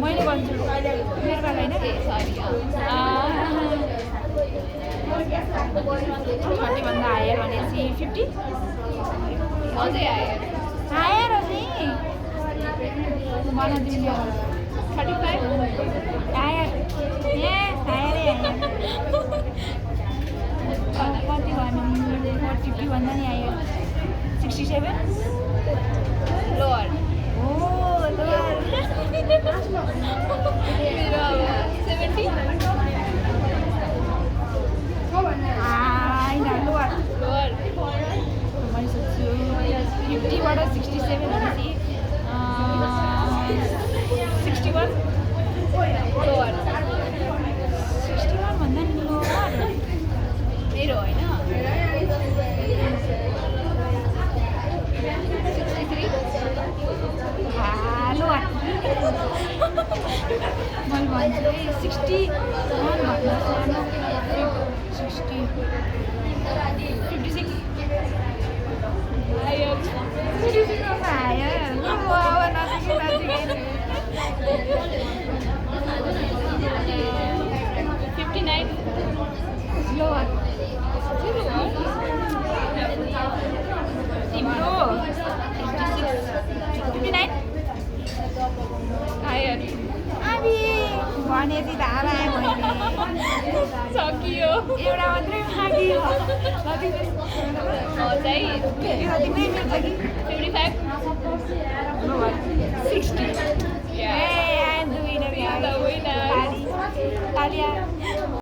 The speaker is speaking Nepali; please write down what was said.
मैले भन्छु मेरो बाल होइन थर्टीभन्दा हायर भनेपछि 50 अझै आयो हायर हो नि भन तिमीले 35 हायर ए हायरै कति भनौँ 50 भन्दा नि हायर 67 लोअर हो लोअर मेरो अब 70 होइन लोअर लोअर मैले सोध्छु 50बाट 67 भनेपछि 61 लोअर 61 भन्दा नि लोअर मेरो होइन 63 लोअर मैले भन्छु है 61 भन्दा सानो 60 56 आयो 56 भन्दा हायर अब नजिकै 59 लोअर तिम्रो 59 हायर अनि भनेपछि त हावा आयो मैले सकियो एउटा मात्रै माग्यो चाहिँ यो तिम्रै मिल्छ कि 55 lower 60 Yeah. Ah I am the winner The winner. ताली तालिया